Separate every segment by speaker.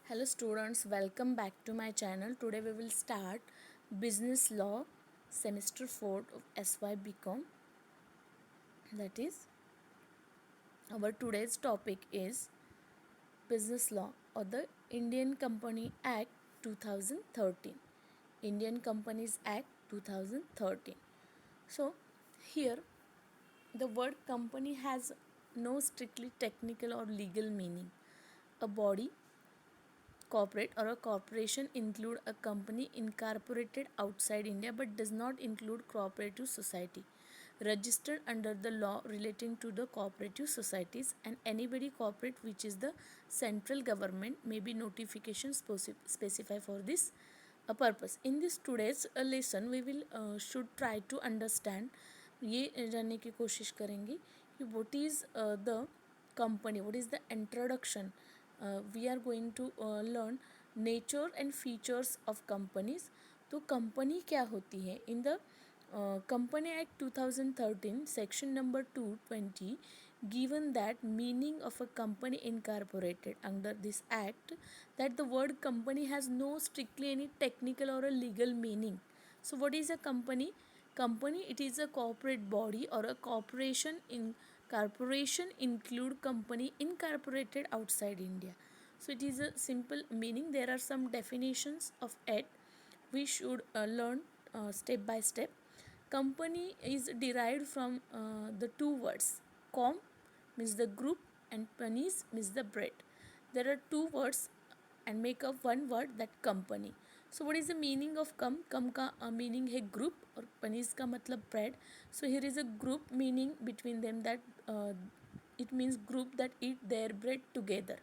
Speaker 1: Hello students, welcome back to my channel. Today we will start Business Law Semester 4 of SY BCom. That is, our today's topic is Business Law or the Indian Company Act 2013. Indian Companies Act 2013. So, here the word company has no strictly technical or legal meaning. A body, corporate or a corporation include a company incorporated outside India but does not include cooperative society registered under the law relating to the cooperative societies, and anybody corporate which is the central government may be notification specify for this purpose. In this today's lesson we will should try to understand, ये जानने की कोशिश करेंगे कि what is the company, what is the introduction. We are going to learn nature and features of companies. तो company क्या होती है? In the Company Act 2013 section number 220 given that meaning of a company incorporated under this act, that the word company has no strictly any technical or a legal meaning. So what is a company? Company, it is a corporate body or a corporation. In corporation include company incorporated outside India. So it is a simple meaning. There are some definitions of it we should learn step by step. Company is derived from the two words. Com means the group and panis means the bread. There are two words and make up one word, that company. So what is the meaning of come? Come का meaning है group और panis का मतलब bread. So here is a group meaning between them, that it means group that eat their bread together.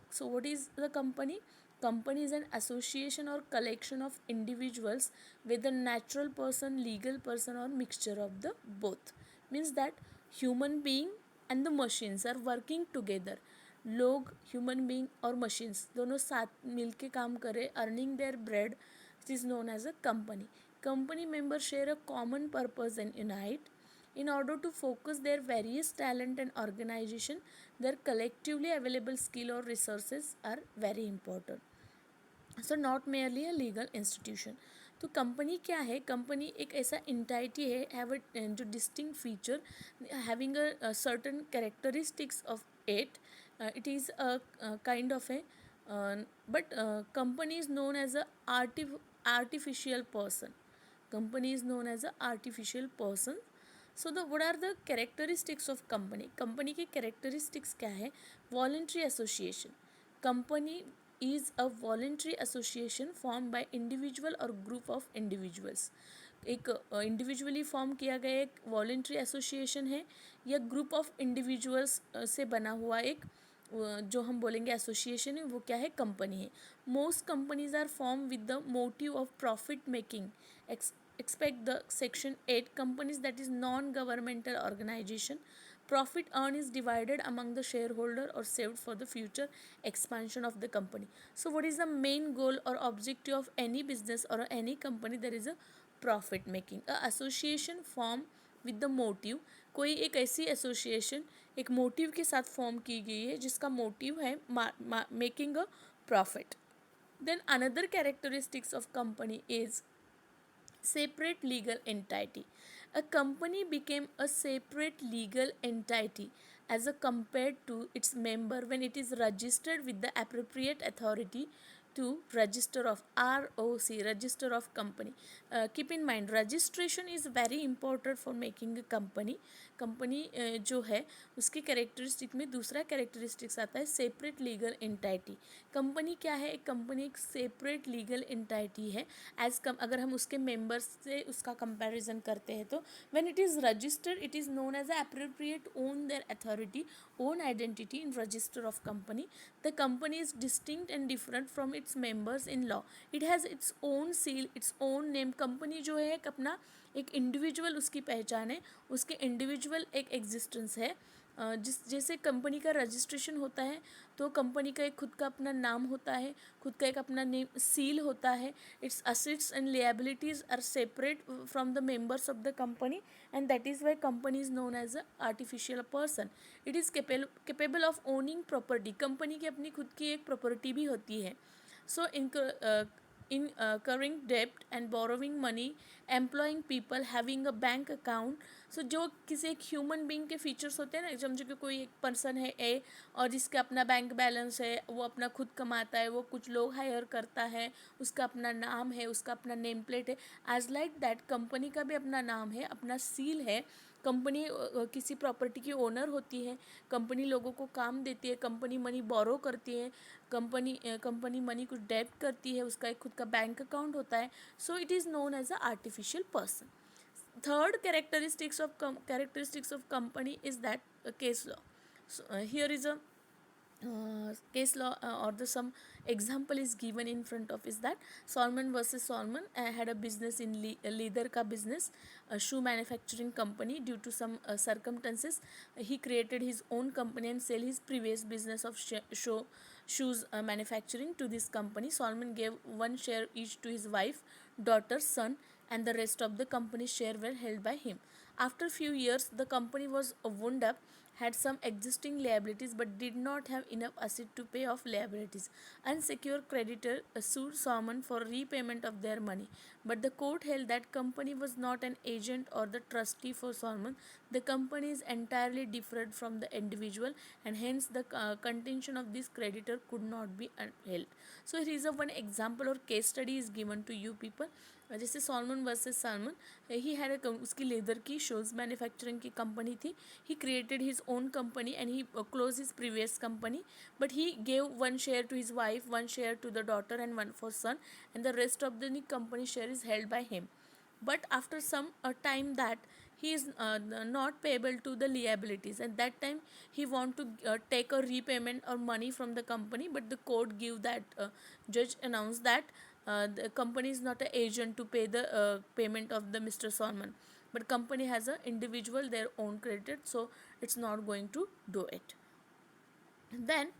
Speaker 1: So what is the company? Company is an association or collection of individuals, whether natural person, legal person or mixture of the both. Means that human being and the machines are working together. लोग, human being और machines दोनों साथ मिल के काम करें, earning their bread, it is known as a company. Company members share a common purpose and unite. In order to focus their various talent and organization, their collectively available skill or resources are very important. So not merely a legal institution. तो company क्या है? Company एक ऐसा इंटाइटी है, have जो distinct feature having a certain characteristics of it. It is a kind of A, but company is known as a artificial person. Company is known as a artificial person. So the what are the characteristics of company? Company के characteristics क्या है? Voluntary association. Company is a voluntary association formed by individual or group of individuals. एक individually form किया गया एक voluntary association है या group of individuals से बना हुआ एक जो हम बोलेंगे एसोसिएशन है, वो क्या है? कंपनी है. Most companies are form with the motive of profit making. Expect the section 8 companies, that is non-governmental organization. Profit earned is divided among the shareholder or saved for the future expansion of the company. So what is the main goal or objective of any business or any company? There is a profit making. A association form with the motive. कोई एक ऐसी association एक motive के साथ form की गई है जिसका मोटिव है making a profit. Then another characteristics of company is separate legal entity. A company became a separate legal entity as compared to its member when it is registered with the appropriate authority to register of ROC, register of company. Keep in mind, registration is very important for making a company. Company जो है उसकी characteristic में दूसरा characteristics आता है separate legal entity. Company क्या है? एक कंपनी एक सेपरेट लीगल एंटाइटी है एज कम अगर हम उसके मेंबर्स से उसका कंपैरिजन करते हैं तो when it is registered it is known as appropriate own their authority own identity in register of company. The company is distinct and different from its members in law. It has its own seal, its own name. Company जो है एक अपना एक individual उसकी पहचान है, उसके individual एक एग्जिस्टेंस है. जैसे कंपनी का रजिस्ट्रेशन होता है तो कंपनी का एक खुद का अपना नाम होता है, खुद का एक अपना नेम सील होता है. Its assets and liabilities are separate from the members of the company, and that is why company is known as a artificial person. It is capable of owning property. Company की अपनी खुद की एक property भी होती है. सो incurring debt and borrowing money, employing people, having a bank account. सो जो किसी एक ह्यूमन बींग के फीचर्स होते हैं ना, समझो कि कोई एक पर्सन है ए और जिसका अपना बैंक बैलेंस है, वो अपना खुद कमाता है, वो कुछ लोग हायर करता है, उसका अपना नाम है, उसका अपना नेम प्लेट है. एज लाइक दैट कंपनी का भी अपना नाम है, अपना सील है. कंपनी किसी प्रॉपर्टी की ओनर होती है, कंपनी लोगों को काम देती है, कंपनी मनी बोरो करती है, कंपनी मनी कुछ डेब्ट करती है, उसका एक खुद का बैंक अकाउंट होता है. So it is known as a artificial person. Third characteristics of company is that case law. So, here is a case law, or the some example is given in front of is that Solomon versus Solomon had a business in leather ka business, a shoe manufacturing company. Due to some circumstances, he created his own company and sell his previous business of shoes manufacturing to this company. Solomon gave one share each to his wife, daughter, son, and the rest of the company's share were held by him. After few years, the company was wound up, had some existing liabilities but did not have enough asset to pay off liabilities. Unsecured creditor sued Solomon for repayment of their money, but the court held that company was not an agent or the trustee for Solomon. The company is entirely different from the individual, and hence the contention of this creditor could not be held. So here is a one example or case study is given to you people. जैसे Salomon versus Salomon, he had उसकी leather की shoes manufacturing की company थी. He created his own company and he close his previous company, but he gave one share to his wife, one share to the daughter and one for son, and the rest of the company share is held by him. But after some time that he is not payable to the liabilities, and that time he want to take a repayment or money from the company, but the court give that judge announced that the company is not an agent to pay the payment of the Mr. Solomon, but company has a individual their own credit, so it's not going to do it. Then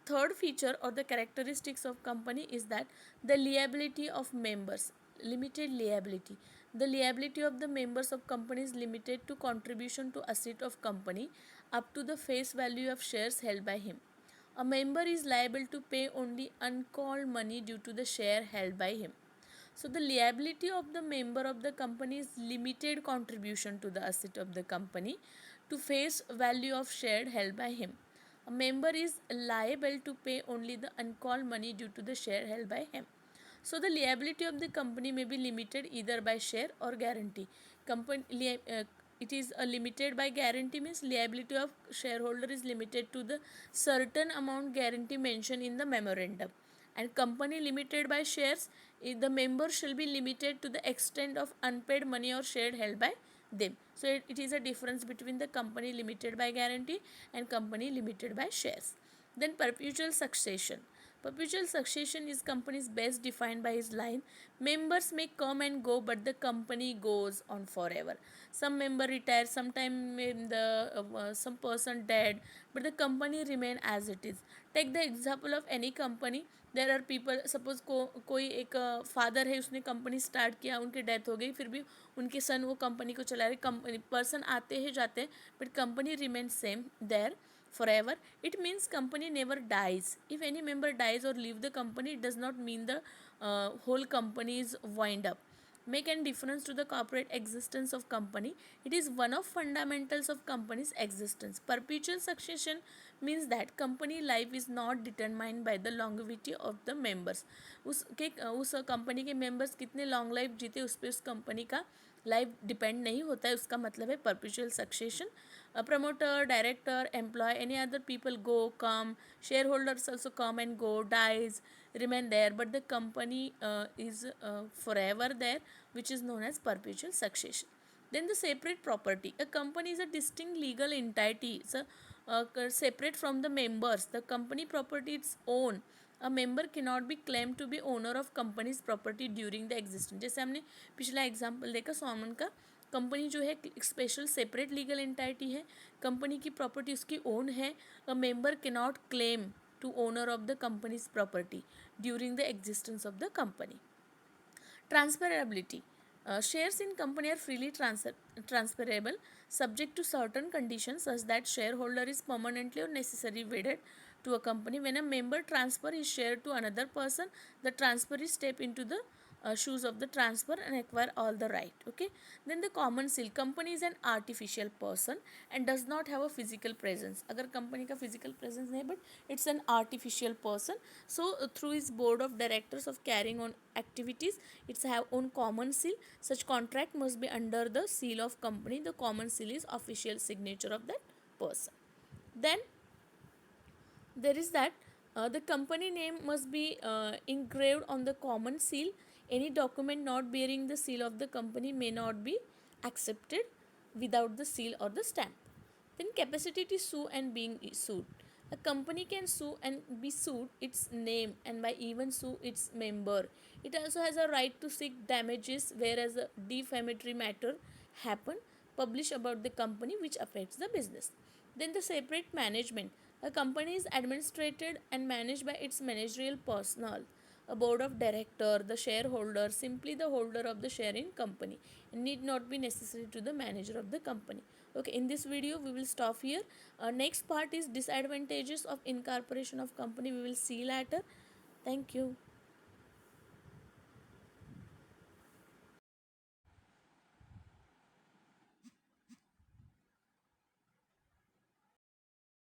Speaker 1: third feature or the characteristics of company is that the liability of members, limited liability. The liability of the members of company is limited to contribution to asset of company up to the face value of shares held by him. A member is liable to pay only uncalled money due to the share held by him. So the liability of the member of the company is limited contribution to the asset of the company to face value of share held by him. A member is liable to pay only the uncalled money due to the share held by him. So the liability of the company may be limited either by share or guarantee. It is limited by guarantee means liability of shareholder is limited to the certain amount guarantee mentioned in the memorandum, and company limited by shares, the member shall be limited to the extent of unpaid money or share held by them. So it is a difference between the company limited by guarantee and company limited by shares. Then perpetual succession. Perpetual succession is company's best defined by his line. Members may come and go, but the company goes on forever. Some member retire, sometime some person dead, but the company remain as it is. Take the example of any company. There are people, suppose कोई एक father है, उसने company start किया, उनकी death हो गई, फिर भी उनके सन वो कंपनी को चला रहे. कंपनी पर्सन आते हैं जाते हैं, but company remain same there forever. It means company never dies. If any member dies or leave the company, it does not mean the whole company is wind up. Make any difference to the corporate existence of company. It is one of fundamentals of company's existence. Perpetual succession means that company life is not determined by the longevity of the members. उस company के members कितने long life जीते उस पर उस company का life depend नहीं होता है. उसका मतलब है perpetual succession. Promoter, director, employee, any other people go, come, shareholders also come and go, dies, remain there, but the company is forever there, which is known as perpetual succession. Then the separate property. A company is a distinct legal entity. It's separate from the members. The company property its own. A member cannot be claimed to be owner of company's property during the existence. जैसे हमने पिछला example देखा सोमन का, company जो है एक special separate legal entity है, company की प्रॉपर्टी उसकी ओन है. A member can not claim to owner of the company's property during the existence of the company. Transferability. Shares in company are freely transferable subject to certain conditions such that shareholder is permanently or necessarily wedded to a company. When a member transfer his share to another person, the transferee step into the shoes of the transfer and acquire all the right. Okay. Then the common seal. Company is an artificial person and does not have a physical presence. अगर company का physical presence नहीं, but it's an artificial person. So through his board of directors of carrying on activities, it's have own common seal. Such contract must be under the seal of company. The common seal is official signature of that person. Then there is that the company name must be engraved on the common seal. Any document not bearing the seal of the company may not be accepted without the seal or the stamp. Then capacity to sue and being sued. A company can sue and be sued its name and by even sue its member. It also has a right to seek damages whereas a defamatory matter happen published about the company which affects the business. Then the separate management. A company is administrated and managed by its managerial personnel, a board of director, the shareholder, simply the holder of the share in company, and need not be necessary to the manager of the company. Okay, in this video we will stop here. Next part is disadvantages of incorporation of company. We will see later. Thank you.